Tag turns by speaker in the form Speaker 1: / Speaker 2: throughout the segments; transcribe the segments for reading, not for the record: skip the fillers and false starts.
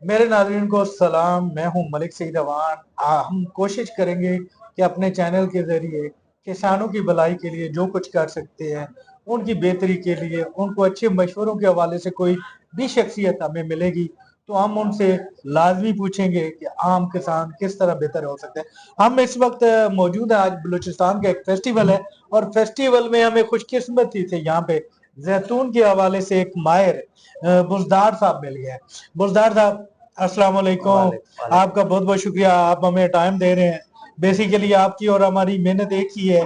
Speaker 1: मेरे नाज़रीन को सलाम। मैं हूं मलिक सईद अवान। हम कोशिश करेंगे कि अपने चैनल के ज़रिए किसानों की भलाई के लिए जो कुछ कर सकते हैं, उनकी बेहतरी के लिए, उनको अच्छे मशवरों के हवाले से कोई भी शख्सियत हमें मिलेगी तो हम उनसे लाजमी पूछेंगे कि आम किसान किस तरह बेहतर हो सकते हैं। हम इस वक्त मौजूद है, आज बलूचिस्तान का एक फेस्टिवल है और फेस्टिवल में हमें खुशकिस्मती से यहाँ पे जैतून के हवाले से एक माहिर बुजदार साहब मिल गए हैं। बुजदार साहब, अस्सलाम वालेकुम। आपका बहुत बहुत शुक्रिया, आप हमें टाइम दे रहे हैं। बेसिकली आपकी और हमारी मेहनत एक ही है।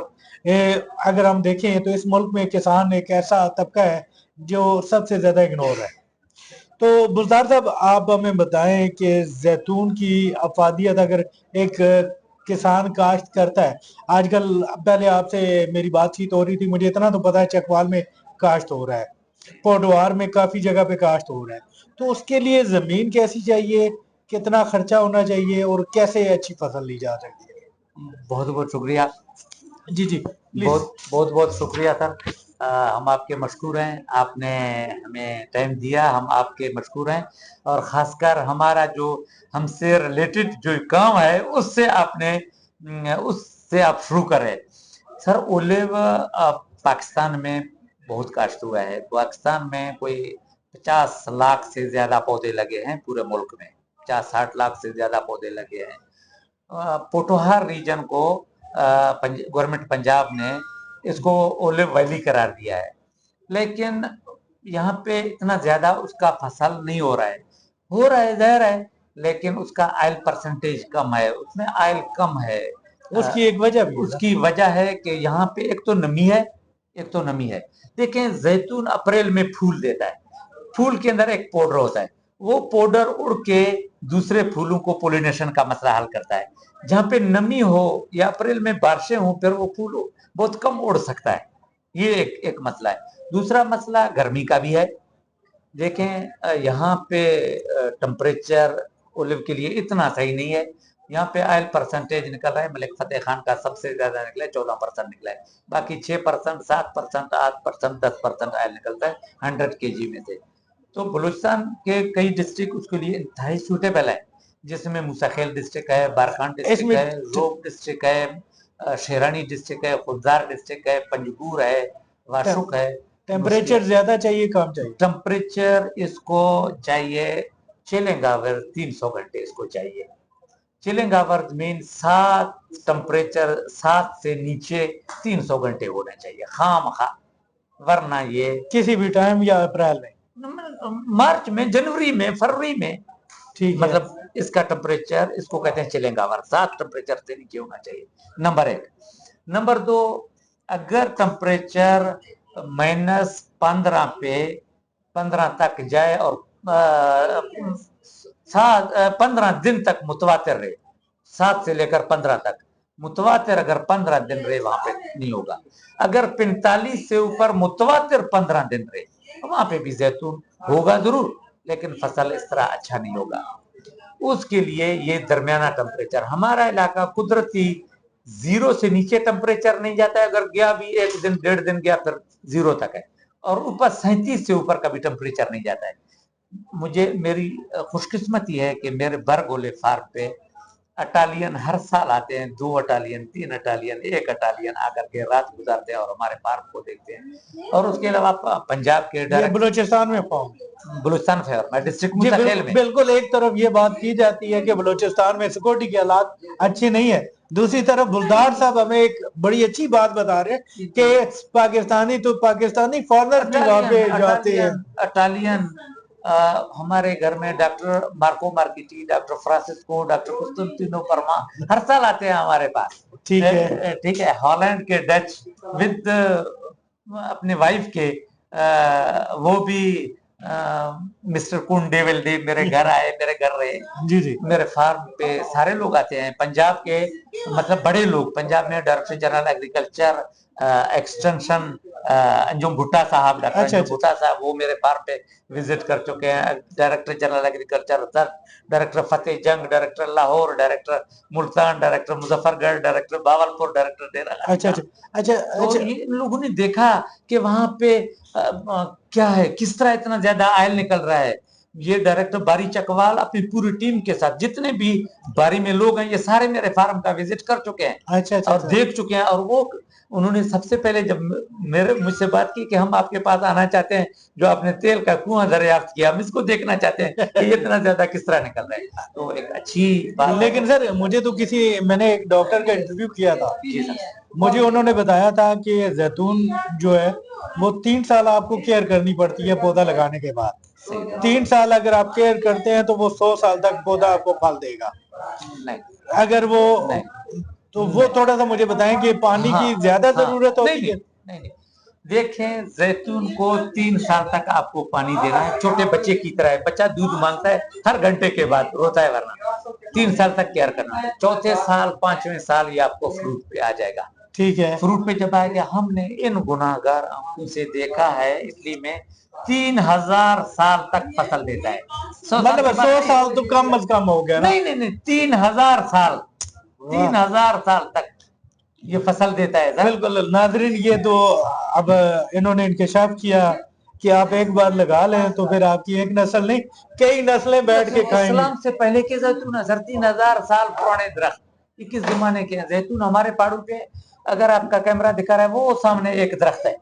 Speaker 1: अगर हम देखें तो इस मुल्क में किसान एक ऐसा तबका है जो सबसे ज्यादा इग्नोर है। तो बुजदार साहब, आप हमें बताएं कि जैतून की अफादियत अगर एक किसान काश्त करता है आजकल, पहले आपसे मेरी बातचीत हो रही थी, मुझे इतना तो पता है चकवाल में काश्त हो रहा है, पोडवार में काफी जगह पे काश्त हो रहा है, तो उसके लिए जमीन कैसी चाहिए, कितना खर्चा होना चाहिए और कैसे अच्छी फसल ली जा सकती है?
Speaker 2: बहुत बहुत शुक्रिया।
Speaker 1: जी जी प्लीज।
Speaker 2: बहुत बहुत बहुत शुक्रिया सर। हम आपके मशकूर हैं, आपने हमें टाइम दिया, हम आपके मशकूर हैं। और ख़ासकर हमारा जो हमसे रिलेटेड जो काम है उससे आप शुरू करें। सर, ओलिव पाकिस्तान में बहुत काश्त हुआ है। पाकिस्तान में कोई 50 लाख से ज़्यादा पौधे लगे हैं पूरे मुल्क में, 50-60 लाख से ज़्यादा पौधे लगे हैं। पोठोहार रीजन को गवर्नमेंट पंजाब ने इसको ओलिव वैली करार दिया है, लेकिन यहाँ पे इतना ज्यादा उसका फसल नहीं हो रहा है ज़ाहिर है, लेकिन उसका आयल परसेंटेज कम है, उसमें आयल कम है।
Speaker 1: उसकी एक वजह भी है ना?
Speaker 2: उसकी वजह है कि यहाँ पे एक तो नमी है। देखें, जैतून अप्रैल में फूल देता है, फूल के अंदर एक पाउडर होता है, वो पाउडर उड़ के दूसरे फूलों को पोलिनेशन का मसला हल करता है। जहाँ पे नमी हो या अप्रैल में बारिशें हो, फिर वो फूल बहुत कम उड़ सकता है। ये एक मसला है। दूसरा मसला गर्मी का भी है। देखें, यहाँ पे टेम्परेचर ओलिव के लिए इतना सही नहीं है। यहाँ पे आयल परसेंटेज निकल रहा है, मलिक फतेह खान का सबसे ज्यादा निकला है, 14% निकला है। बाकी 6%, 7%, 8%, 10% आयल निकलता है 100 kg में से। तो बलूचिस्तान के कई डिस्ट्रिक्ट उसके लिए इंतहाई सूटेबल है, जिसमें मूसाखेल डिस्ट्रिक्ट है, बारखान डिस्ट्रिक्ट है, जोब डिस्ट्रिक्ट है, शेरानी डिस्ट्रिक्ट है, खुददार डिस्ट्रिक्ट है, पंजगूर है, वाशुक है।
Speaker 1: टेम्परेचर ज्यादा चाहिए कम चाहिए?
Speaker 2: टेम्परेचर इसको चाहिए, चिलिंग आवर 300 घंटे इसको चाहिए। चिलिंग आवर मीन 7 से नीचे 300 घंटे होना चाहिए खाम खा, वरना ये
Speaker 1: किसी भी टाइम या अप्रैल में,
Speaker 2: मार्च में, जनवरी में, फरवरी में,
Speaker 1: ठीक है।
Speaker 2: मतलब इसका टेम्परेचर, इसको कहते हैं चिलिंग आवर, 7 टेम्परेचर से नीचे होना चाहिए। नंबर 1। नंबर 2, अगर टेम्परेचर -15 पे 15 तक जाए और 15 दिन तक मुतवातिर रहे, 7 से लेकर 15 तक मुतवातिर, अगर 15 दिन रहे वहां पे नहीं होगा। अगर 45 से ऊपर मुतवातिर 15 दिन रहे, वहां पे भी जैतून होगा जरूर, लेकिन फसल इस तरह अच्छा नहीं होगा। उसके लिए ये दरमियाना टेम्परेचर, हमारा इलाका कुदरती 0 से नीचे टेम्परेचर नहीं जाता है, अगर गया भी 1 दिन 1.5 दिन गया फिर 0 तक है, और ऊपर 37 से ऊपर कभी टेम्परेचर नहीं जाता है। मेरी खुशकिस्मती है कि मेरे बरगोले फार्म पे अटालियन हर साल आते हैं, 2 अटालियन, 3 अटालियन, 1 अटालियन आकर के रात गुजारते हैं और हमारे फार्म को देखते हैं। और उसके अलावा पंजाब के
Speaker 1: बलूचिस्तान में
Speaker 2: बलूचिस्तान फेयर में डिस्ट्रिक्ट मुंतखेल में।
Speaker 1: बिल्कुल, एक तरफ ये बात की जाती है कि बलूचिस्तान में सिक्योरिटी के हालात अच्छे नहीं है, दूसरी तरफ बुलदार साहब हमें एक बड़ी अच्छी बात बता रहे हैं कि पाकिस्तानी फॉरनर भी वहां पे जाते हैं।
Speaker 2: अटालियन हमारे घर में doctor Marco Marchetti, doctor Francisco, doctor Costantino Parma हर साल आते हैं हमारे पास। ठीक है। हॉलैंड के डच विद अपने वाइफ के, वो भी मिस्टर कुन डेविल मेरे घर आए, मेरे घर रहे।
Speaker 1: जी जी।
Speaker 2: मेरे फार्म पे सारे लोग आते हैं, पंजाब के, मतलब बड़े लोग। पंजाब में director general agriculture extension Anjum भुट्टा साहब, डॉक्टर अंजुम भुट्टा साहब, वो मेरे फार्म पे विजिट कर चुके हैं। Director general agriculture, director Fateh Jang, director Lahore, director Multan, director Muzaffargarh, director Bahawalpur, director Dera. तो इन लोगों ने देखा कि वहां पे क्या है, किस तरह इतना ज्यादा आयल निकल रहा है। ये डायरेक्टर बारी चकवाल अपनी पूरी टीम के साथ जितने भी बारी में लोग हैं ये सारे मेरे फार्म का विजिट कर चुके हैं
Speaker 1: अच्छा अच्छा
Speaker 2: और
Speaker 1: अच्छा।
Speaker 2: देख चुके हैं। और वो उन्होंने सबसे पहले जब मेरे मुझसे बात की कि हम आपके पास आना चाहते हैं, जो आपने तेल का कुआं दरियाफ्त किया, हम इसको देखना चाहते हैं कि ये इतना ज्यादा किस तरह निकल रहा है। तो एक अच्छी बात
Speaker 1: लेकिन सर मुझे तो मैंने एक डॉक्टर का इंटरव्यू किया था,
Speaker 2: जी सर,
Speaker 1: मुझे उन्होंने बताया था कि जैतून जो है वो 3 साल आपको केयर करनी पड़ती है पौधा लगाने के बाद।
Speaker 2: सही
Speaker 1: 3 साल अगर आप केयर करते हैं तो वो 100 साल तक पौधा आपको फल देगा।
Speaker 2: नहीं
Speaker 1: अगर वो
Speaker 2: नहीं
Speaker 1: तो वो थोड़ा सा मुझे बताएं कि पानी
Speaker 2: हाँ,
Speaker 1: की ज्यादा
Speaker 2: हाँ,
Speaker 1: जरूरत
Speaker 2: नहीं
Speaker 1: होती है?
Speaker 2: नहीं नहीं, देखें जैतून को 3 साल तक आपको पानी देना है, छोटे बच्चे की तरह है। बच्चा दूध मांगता है हर घंटे के बाद, रोता है वरना 3 साल तक केयर करना है। चौथे साल 5वें साल ये आपको फ्रूट पे आ जाएगा।
Speaker 1: ठीक है।
Speaker 2: फ्रूट पे जब आएगा, हमने इन गुनाहगार आंखों से देखा है इसलिए में 3000 साल तक फसल देता है। 100 साल
Speaker 1: मतलब
Speaker 2: की बात
Speaker 1: 100
Speaker 2: नहीं,
Speaker 1: साल तो कम अज कम हो गया ना?
Speaker 2: नहीं नहीं नहीं, 3000 साल,
Speaker 1: वाह।
Speaker 2: 3000 साल तक ये फसल देता है सर।
Speaker 1: बिल्कुल नाजरीन, ये तो अब इन्होंने इंकशाफ किया कि आप एक बार लगा लें तो फिर आपकी एक नस्ल नहीं कई नस्लें बैठ के खाएंगी।
Speaker 2: इस्लाम से पहले के जैतून है सर, 3000 साल पुराने दरख्त, ये किस जमाने के हैं? जैतून हमारे पहाड़ों पे, अगर आपका कैमरा दिखा रहा है वो सामने एक दरख्त है।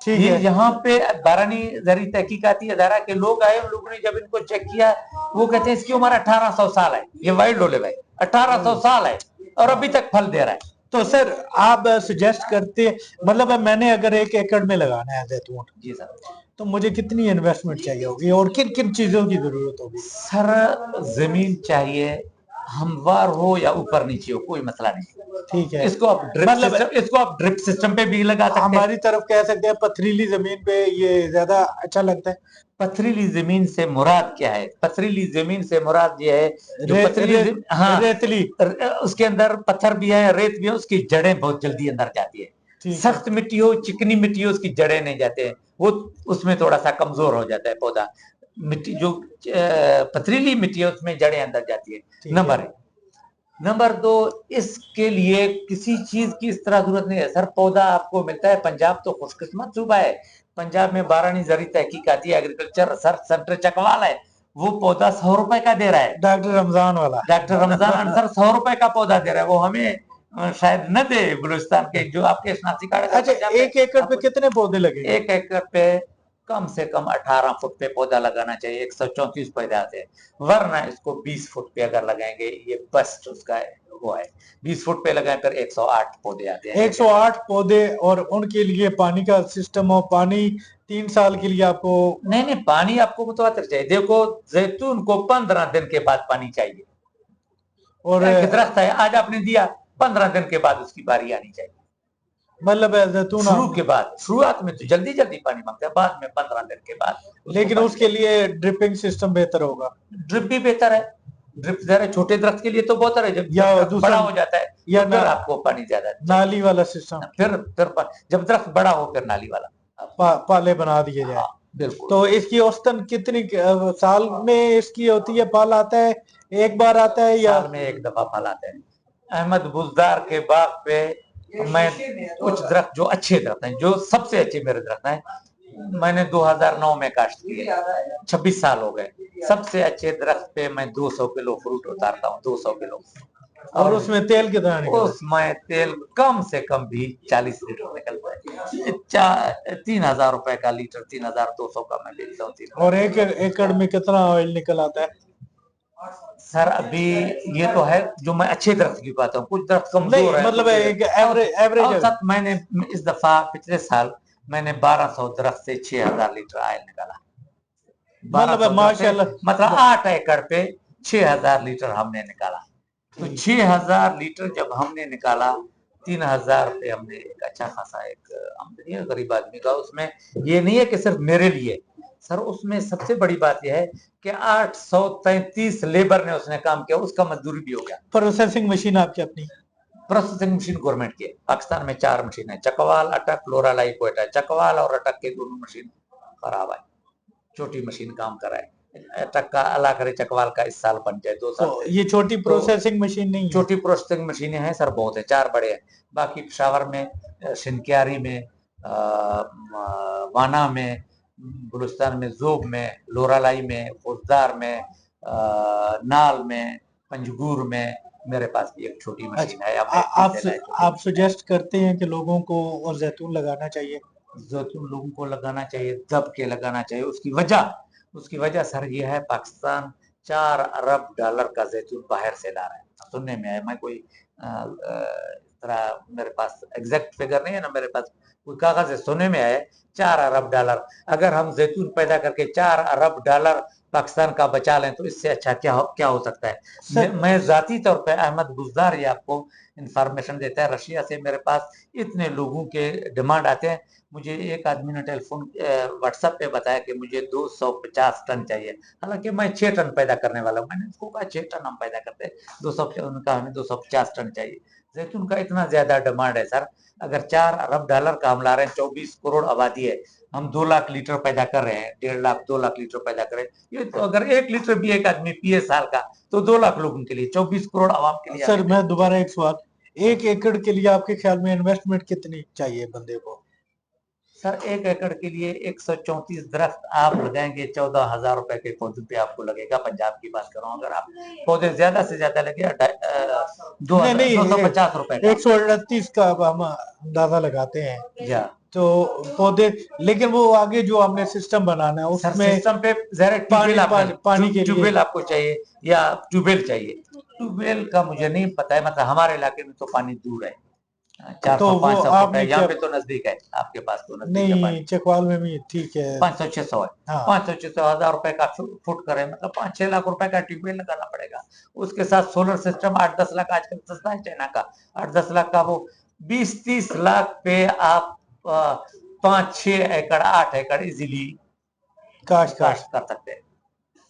Speaker 1: ठीक
Speaker 2: ये
Speaker 1: है।
Speaker 2: यहाँ पे बारानी जरी तहकीकाती अदारा के लोग आए, उन लोगों ने जब इनको चेक किया, वो कहते हैं इसकी उम्र 1800 साल है। ये वाइल्ड ओलिव है, 1800 साल है और अभी तक फल दे रहा है।
Speaker 1: तो सर आप सजेस्ट करते, मतलब मैंने अगर 1 एकड़ में लगाना है जैतून,
Speaker 2: जी सर,
Speaker 1: तो मुझे कितनी इन्वेस्टमेंट चाहिए होगी और किन किन चीजों की जरूरत होगी?
Speaker 2: सर जमीन चाहिए, हमवार हो या ऊपर नीचे हो, कोई मसला नहीं।
Speaker 1: ठीक है।
Speaker 2: इसको आप ड्रिप
Speaker 1: मतलब
Speaker 2: सिस्टम, इसको आप ड्रिप सिस्टम पे भी लगा सकते हैं।
Speaker 1: हमारी तरफ कह सकते हैं पथरीली जमीन पे ये ज्यादा अच्छा लगता है।
Speaker 2: पथरीली जमीन से मुराद क्या है? पथरीली जमीन से मुराद ये है जो हाँ,
Speaker 1: रेतली,
Speaker 2: उसके अंदर पत्थर भी है, रेत भी है, उसकी जड़ें बहुत जल्दी अंदर जाती है। सख्त मिट्टी हो, चिकनी मिट्टी हो, उसकी जड़ें नहीं जाते हैं, वो उसमें थोड़ा सा कमजोर हो जाता है पौधा। मिट्टी जो पथरीली मिट्टी है उसमें जड़ें अंदर जाती है। नंबर 2, इसके लिए किसी चीज की इस तरह जरूरत नहीं है सर। पौधा आपको मिलता है, पंजाब तो खुशकिस्मत सूबा है, पंजाब में बारानी जरी तहकीकाती एग्रीकल्चर रिसर्च सेंटर चकवाल है, वो पौधा 100 रुपए का दे रहा है।
Speaker 1: डॉक्टर रमजान वाला,
Speaker 2: डॉक्टर रमजान अंसर 100 रुपए का पौधा दे रहा है, वो हमें शायद न दे बलूचिस्तान के जो आपके शनाख्ती कार्ड।
Speaker 1: अच्छा 1 एकड़ पे कितने पौधे लगेंगे?
Speaker 2: 1 एकड़ पे कम से कम 18 फुट पे पौधा लगाना चाहिए, 134 पौधे आते हैं, वरना इसको 20 फुट पे अगर लगाएंगे, ये बेस्ट उसका वो है। 20 फुट पे लगाए फिर 108 पौधे आते हैं।
Speaker 1: 108 पौधे, और उनके लिए पानी का सिस्टम हो, पानी 3 साल के लिए आपको?
Speaker 2: नहीं, पानी आपको मुतवातिर चाहिए। देखो जैतून को 15 दिन के बाद पानी चाहिए, और दरख्त है आज आपने दिया, 15 दिन के बाद उसकी बारी आनी चाहिए।
Speaker 1: मतलब जैतून
Speaker 2: शुरू के बाद, शुरुआत में तो जल्दी जल्दी पानी मांगता है, बाद में 15 दिन के बाद।
Speaker 1: लेकिन उसके लिए ड्रिपिंग सिस्टम बेहतर होगा?
Speaker 2: ड्रिप भी बेहतर है, ड्रिप जरा छोटे दरख्त के लिए तो बेहतर है, जब बड़ा हो जाता है या फिर आपको पानी ज्यादा,
Speaker 1: नाली वाला सिस्टम,
Speaker 2: फिर जब दरख्त बड़ा हो फिर नाली वाला
Speaker 1: पाले बना दिए जाए।
Speaker 2: बिल्कुल।
Speaker 1: तो इसकी औसतन कितनी साल में इसकी होती है, फल आता है? एक बार आता है या
Speaker 2: साल में एक दफा फल आता है? अहमद बुजदार के बाग पे मैं कुछ दरख्त जो अच्छे दरख्त हैं, जो सबसे अच्छे मेरे दरख्त हैं, मैंने 2009 में काश्त किए, 26 साल हो गए। सबसे अच्छे दरख्त पे मैं 200 किलो फ्रूट उतारता हूँ, 200 किलो,
Speaker 1: और उसमें तेल कितना निकलता है?
Speaker 2: उसमें तेल कम से कम भी 40 लीटर निकलता है। 3000 रुपए का लीटर, 3200 का मैं बेचता हूँ।
Speaker 1: और 1 एकड़ में कितना ऑयल निकल आता है?
Speaker 2: सर अभी ये तो है जो मैं अच्छे दरख्त की बात हूँ, कुछ दरख्त कमजोर है,
Speaker 1: मतलब एक एवरेज।
Speaker 2: मैंने इस दफा पिछले साल मैंने 1200 दरख्त से 6000 लीटर ऑयल निकाला।
Speaker 1: मतलब माशाल्लाह,
Speaker 2: मतलब 8 एकड़ पे 6000 लीटर हमने निकाला। तो 6000 लीटर जब हमने निकाला, 3000 रुपये हमने एक अच्छा खासा एक आमदनी है गरीब आदमी का। उसमें ये नहीं है कि सिर्फ मेरे लिए सर, उसमें सबसे बड़ी बात यह है कि 833 लेबर ने उसने काम किया, उसका मजदूरी भी हो गया।
Speaker 1: प्रोसेसिंग मशीन आपकी अपनी?
Speaker 2: प्रोसेसिंग मशीन गवर्नमेंट की है। पाकिस्तान में 4 मशीन है, चकवाल, अटक, लोरालाई, कोयटा। चकवाल और अटक के दोनों मशीन खराब है, छोटी मशीन काम कर रहा है। अटक का अल्लाह करे चकवाल का इस साल बन जाए, 2 साल।
Speaker 1: तो ये छोटी प्रोसेसिंग मशीन नहीं है?
Speaker 2: छोटी प्रोसेसिंग मशीनें हैं सर, बहुत है, 4 बड़े हैं। बाकी पेशावर में, शिनक्यारी में, वाना में, بلوچستان میں زوب میں، لورالائی میں، فوزدار میں، نال میں، پنجگور میں میرے پاس بھی ایک چھوٹی مشین ہے.
Speaker 1: آپ سجیسٹ کرتے ہیں کہ لوگوں کو اور زیتون لگانا چاہیے؟
Speaker 2: زیتون لوگوں کو لگانا چاہیے، دب کے لگانا چاہیے. اس کی وجہ سر یہ ہے، پاکستان $4 ارب کا زیتون باہر سے لا رہا ہے. سننے میں آیا، میں کوئی اس طرح میرے پاس ایگزیکٹ فگر نہیں ہے نا، میرے پاس کوئی کاغذ ہے، سننے میں آیا $4 ارب. اگر ہم زیتون پیدا کر کے $4 ارب پاکستان کا بچا لیں تو اس سے اچھا کیا ہو سکتا ہے. میں ذاتی طور پہ احمد بزدار یہ آپ کو انفارمیشن دیتا ہے، رشیا سے میرے پاس اتنے لوگوں کے ڈیمانڈ آتے ہیں. مجھے ایک آدمی نے ٹیلی فون واٹس ایپ پہ بتایا کہ مجھے 250 ٹن چاہیے، حالانکہ میں 6 ٹن پیدا کرنے والا ہوں. میں نے اس کو کہا 6 ٹن ہم پیدا کرتے ہیں، 250 ٹن چاہیے. زیتون کا اتنا زیادہ ڈیمانڈ ہے سر، اگر $4 ارب کا ہم لا رہے ہیں، 24 کروڑ آبادی ہے، ہم 2 لاکھ لیٹر پیدا کر رہے ہیں، 1.5 لاکھ 2 لاکھ لیٹر پیدا کر رہے ہیں. یہ تو اگر 1 لیٹر بھی ایک آدمی پیے سال کا تو 2 لاکھ لوگوں کے لیے، 24 کروڑ عوام کے لیے.
Speaker 1: سر میں دوبارہ ایک سوال، 1 ایکڑ کے لیے آپ کے خیال میں انویسٹمنٹ کتنی چاہیے بندے کو؟
Speaker 2: سر 1 ایکڑ کے لیے 134 درخت آپ لگائیں گے، 14,000 روپے کے پودے پہ آپ کو لگے گا. پنجاب کی بات کر رہا ہوں، اگر آپ پودے زیادہ سے زیادہ لگے 250 روپے کا.
Speaker 1: 138 کا ہم اندازہ لگاتے ہیں تو پودے، لیکن وہ آگے جو ہم نے سسٹم بنانا ہے اس میں
Speaker 2: سسٹم پہ
Speaker 1: پانی کے
Speaker 2: ٹیوب ویل آپ کو چاہیے یا ٹیوب ویل چاہیے. ٹیوب ویل کا مجھے نہیں پتا ہے، مطلب ہمارے علاقے میں تو پانی دور ہے، 400-500 فٹ ہے. یہاں پہ تو نزدیک ہے، آپ کے پاس تو نزدیک ہے پانی.
Speaker 1: نہیں، چکوال میں بھی ٹھیک ہے،
Speaker 2: 500-600 ہے. 500-600 روپے کا فٹ کرے، مطلب 5-6 لاکھ روپے کا ٹیوب ویل لگانا پڑے گا. اس کے ساتھ سولر سسٹم 8-10 لاکھ آج کل سستا ہے چائنا کا، 8-10 لاکھ کا. وہ 20-30 لاکھ پہ آپ 5-6 ایکڑ 8 ایکڑ ایزیلی کاشت کر سکتے ہیں.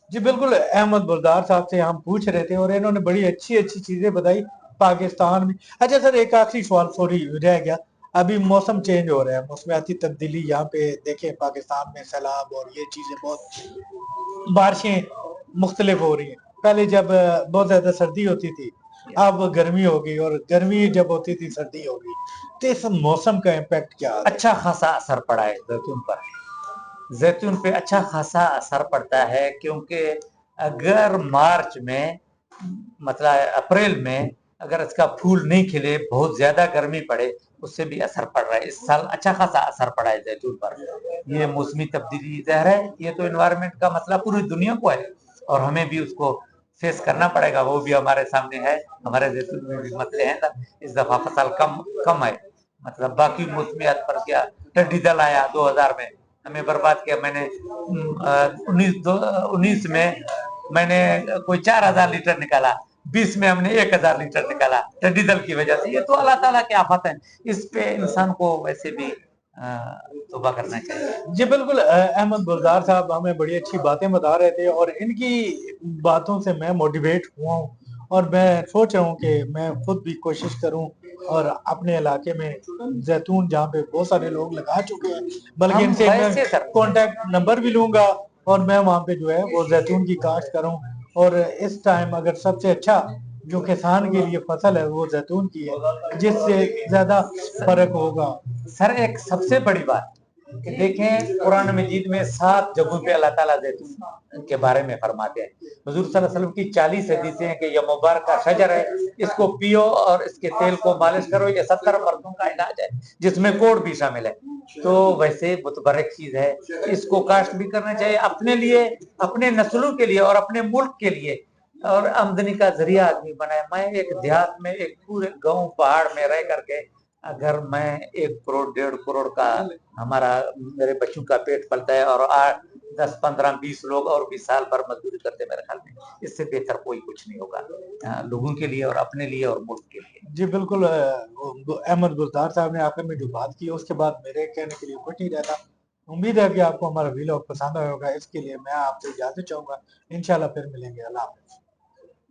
Speaker 1: جی بالکل، احمد بلدار صاحب سے ہم پوچھ رہے تھے اور انہوں نے بڑی اچھی چیزیں بتائی پاکستان میں. اچھا سر، ایک آخری سوال سوری رہ گیا. ابھی موسم چینج ہو رہا ہے، موسمیاتی تبدیلی یہاں پہ دیکھیں پاکستان میں سیلاب اور یہ چیزیں، بہت بارشیں مختلف ہو رہی ہیں. پہلے جب بہت زیادہ سردی ہوتی تھی، اب گرمی ہوگی، اور گرمی جب ہوتی تھی سردی ہوگی، تو اس موسم کا امپیکٹ کیا ہے؟
Speaker 2: اچھا خاصا اثر پڑا ہے زیتون پر. زیتون پہ اچھا خاصا اثر پڑتا ہے، کیونکہ اگر مارچ میں مطلب اپریل میں اگر اس کا پھول نہیں کھلے، بہت زیادہ گرمی پڑے، اس سے بھی اثر پڑ رہا ہے. اس سال اچھا خاصا اثر پڑا ہے زیتون پر. یہ موسمی تبدیلی ظاہر ہے، یہ تو انوائرمنٹ کا مسئلہ پوری دنیا کو ہے اور ہمیں بھی اس کو فیس کرنا پڑے گا. وہ بھی ہمارے سامنے ہے، ہمارے زیتون میں بھی مسئلے ہیں. اس دفعہ فصل کم ہے، مطلب باقی موسمیات پر کیا ٹڈی دل آیا 2000 میں، ہمیں برباد کیا. میں نے 19 میں نے کوئی 4000 لیٹر نکالا، 20 میں ہم نے 1000 لیٹر نکالا ٹڈی دل کی وجہ سے. یہ تو اللہ تعالیٰ کی آفت ہے، اس پہ انسان کو ویسے بھی توبہ کرنا چاہیے.
Speaker 1: جی بالکل، احمد بلدار صاحب ہمیں بڑی اچھی باتیں بتا رہے تھے اور ان کی باتوں سے میں موٹیویٹ ہوا ہوں، اور میں سوچ رہا ہوں کہ میں خود بھی کوشش کروں اور اپنے علاقے میں زیتون، جہاں پہ بہت سارے لوگ لگا چکے ہیں، بلکہ ان سے میں کانٹیکٹ نمبر بھی لوں گا اور میں وہاں پہ جو ہے وہ زیتون کی کاشت کروں. اور اس ٹائم اگر سب سے اچھا جو کسان کے لیے فصل ہے وہ زیتون کی ہے، جس سے زیادہ فرق ہوگا.
Speaker 2: سر ایک سب سے بڑی بات کہ دیکھیں، قرآن مجید میں 7 جگہوں پہ اللہ تعالیٰ زیتون کے بارے میں فرماتے ہیں. حضور صلی اللہ علیہ وسلم کی 40 حدیثیں ہیں کہ یہ مبارکہ شجر ہے، اس کو پیو اور اس کے تیل کو مالش کرو، یہ 70 مردوں کا علاج ہے، جس میں کوڑ بھی شامل ہے. تو ویسے متبرک چیز ہے، اس کو کاشت بھی کرنا چاہیے اپنے لیے، اپنے نسلوں کے لیے اور اپنے ملک کے لیے، اور آمدنی کا ذریعہ آدمی بنائے. میں ایک دیہات میں ایک پورے گاؤں پہاڑ میں رہ کر کے اگر میں 1 کروڑ 1.5 کروڑ کا میرے بچوں کا پیٹ پلتا ہے اور 8 10 15 20 لوگ اور بھی سال بھر مزدوری کرتے، میرے خیال میں اس سے بہتر کوئی کچھ نہیں ہوگا لوگوں کے لیے اور اپنے لیے اور ملک کے لیے.
Speaker 1: جی بالکل، احمد بلدار صاحب نے آخر میں جو بات کی اس کے بعد میرے کہنے کے لیے کچھ نہیں رہتا. امید ہے کہ آپ کو ہمارا ویلوگ پسند آئے ہوگا. اس کے لیے میں آپ سے اجازت چاہوں گا، انشاءاللہ پھر ملیں گے. اللہ حافظ.